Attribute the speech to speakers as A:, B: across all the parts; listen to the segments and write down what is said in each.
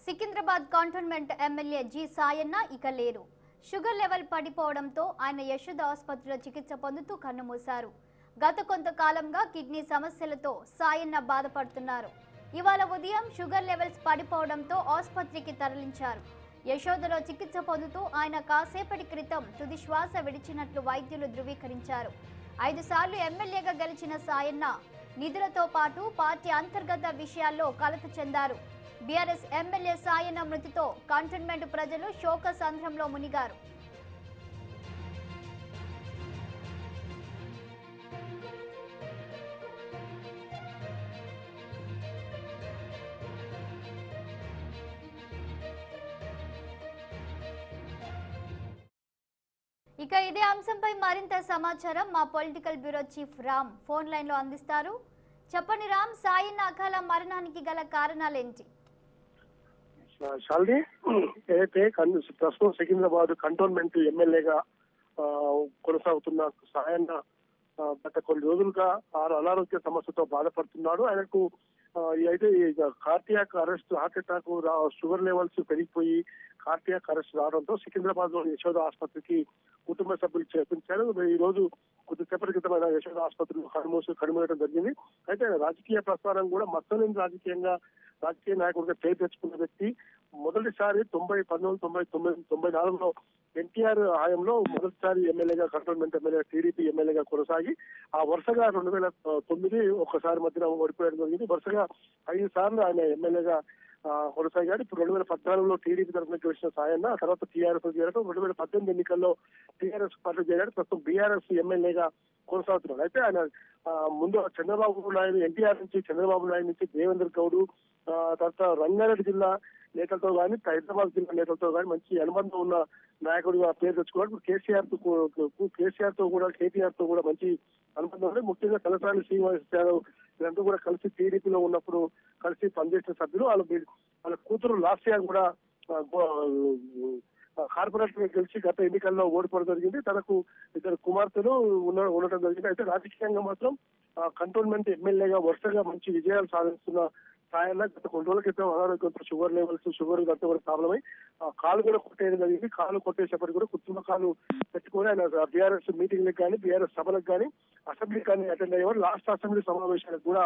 A: Secunderabad cantonment MLA G Sayanna ఇక లేరు. Sugar level పడిపోవడంతో ఆయన యశోద ఆసుపత్రిలో చికిత్స పొందుతూ కన్నుమూశారు. గత కొంతకాలంగా కిడ్నీ సమస్యలతో సాయన్న బాధపడుతున్నారు. ఇవాళ ఉదయం షుగర్ లెవెల్స్ పడిపోవడంతో ఆసుపత్రికి తరలించారు. యశోదలో చికిత్స పొందుతూ ఆయన కాసేపటి క్రితం తుది శ్వాస విడిచినట్లు వైద్యులు ధృవీకరించారు. 5 సార్లు ఎమ్మెల్యేగా గెలిచిన సాయన్న నిధులతో పాటు పార్టీ అంతర్గత విషయాల్లో కలత చెందారు. బీఆర్ఎస్ ఎమ్మెల్యే సాయన్న మృతితో కంటోన్మెంట్ ప్రజలు శోక సంద్రంలో మునిగారు. ఇక ఇదే అంశంపై మరింత సమాచారం మా political bureau chief Ram phone line లో అందిస్తారు. చెప్పండి రామ్, సాయన్న అకాల మరణానికి గల కారణాలేంటి?
B: శాలిని, ఏదైతే ప్రస్తుతం సికింద్రాబాద్ కంటోన్మెంట్ ఎమ్మెల్యేగా కొనసాగుతున్న సాయన్న గత కొన్ని రోజులుగా అనారోగ్య సమస్యతో బాధపడుతున్నాడు. ఆయనకు అయితే cardiac arrest, heart attack, sugar levels పెరిగిపోయి కార్డియాక్ అరెస్ట్ రావడంతో సికింద్రాబాద్ లోని యశోద ఆసుపత్రికి కుటుంబ సభ్యులు చేర్పించారు. ఈ రోజు కొద్దిసేపటి క్రితం ఆయన యశోద ఆసుపత్రిలో కనుమూయడం జరిగింది. అయితే రాజకీయ ప్రస్థానం కూడా మచ్చలేని రాజకీయ నాయకుడిగా పేరు తెచ్చుకున్న వ్యక్తి. మొదటిసారి 1994లో ఎన్టీఆర్ హయాంలో మొదటిసారి ఎమ్మెల్యేగా కంటోన్మెంట్ ఎమ్మెల్యే టీడీపీ ఎమ్మెల్యేగా కొనసాగి ఆ వరుసగా 2009 ఒక్కసారి మధ్యన ఓడిపోయడం జరిగింది. వరుసగా 5 సార్లు ఆయన ఎమ్మెల్యేగా కొనసాగాడు. ఇప్పుడు 2014లో టీడీపీ తరఫున గెలిచిన సాయన్న తర్వాత టీఆర్ఎస్ చేరడం, 2018 ఎన్నికల్లో టీఆర్ఎస్ పార్టీ చేరాడు. ప్రస్తుతం బీఆర్ఎస్ ఎమ్మెల్యేగా కొనసాగుతున్నాడు. అయితే ఆయన ముందు చంద్రబాబు నాయుడు, ఎన్టీఆర్ నుంచి చంద్రబాబు నాయుడు నుంచి దేవేందర్ గౌడ్, తర్వాత రంగారెడ్డి జిల్లా నేతలతో కానీ హైదరాబాద్ జిల్లా నేతలతో కానీ మంచి అనుబంధం ఉన్న నాయకుడిగా పేరు తెచ్చుకున్నాడు. కేటీఆర్ తో కూడా మంచి అనుబంధం ఉంది. ముఖ్యంగా తలసాని శ్రీనివాస్ యాదవ్ వీరంతా కూడా కలిసి టీడీపీలో ఉన్నప్పుడు కలిసి పనిచేసిన సభ్యులు. వాళ్ళ కూతురు లాస్ట్ ఇయర్ కూడా కార్పొరేటర్ గెలిచి గత ఎన్నికల్లో ఓడిపోవడం జరిగింది. తనకు 2 కుమార్తెలు ఉండటం జరిగింది. అయితే రాజకీయంగా మాత్రం కంటోన్మెంట్ ఎమ్మెల్యేగా వరుసగా మంచి విజయాలు సాధిస్తున్న సాయన్న గత కొన్ని రోజుల క్రితం అనారోగ్యంతో షుగర్ అంతా కూడా ప్రాబ్లం అయి కాలు కూడా కొట్టేయడం జరిగింది. కాలు కొట్టేసేపటికి కూడా కృత్రిమ కాలు పెట్టుకుని ఆయన బీఆర్ఎస్ మీటింగ్లకు కానీ బీఆర్ఎస్ సభలకు కానీ అసెంబ్లీకి కానీ అటెండ్ అయ్యేవారు. లాస్ట్ అసెంబ్లీ సమావేశాలకు కూడా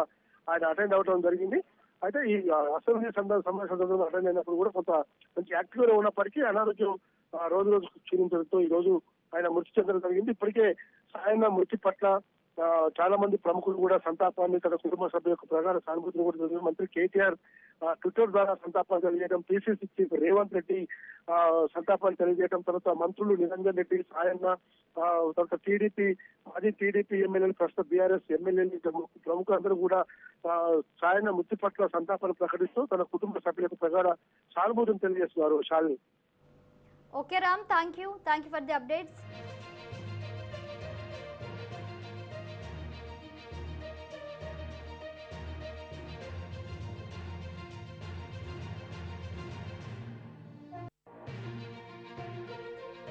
B: ఆయన అటెండ్ అవ్వడం జరిగింది. అయితే ఈ అసెంబ్లీ సమావేశంలో అటెండ్ అయినప్పుడు కూడా కొంత మంచి యాక్టివ్ గా ఉన్నప్పటికీ అనారోగ్యం రోజు క్షీణించడంతో ఈ రోజు ఆయన మృతి చెందడం జరిగింది. ఇప్పటికే సాయన్న మృతి పట్ల చాలా మంది ప్రముఖులు కూడా సంతాపాన్ని, తన కుటుంబ సభ్యుల యొక్క ప్రగాఢ సానుభూతిని కూడా జరిగింది. మంత్రి కేటీఆర్ ట్విట్టర్ ద్వారా సంతాపాన్ని తెలియజేయడం, పిసిసి చీఫ్ రేవంత్ రెడ్డి సంతాపాన్ని తెలియజేయడం, తర్వాత మంత్రులు నిరంజన్ రెడ్డి, సాయన్న, తర్వాత మాజీ టీడీపీ ఎమ్మెల్యేలు, ప్రస్తుత బీఆర్ఎస్ ఎమ్మెల్యేలు, ప్రముఖులందరూ కూడా సాయన్న మృతి పట్ల సంతాపాన్ని ప్రకటిస్తూ తన కుటుంబ సభ్యులకు ప్రగాఢ సానుభూతిని తెలియజేస్తున్నారు. Shalini.
A: Okay Ram, thank you for the updates.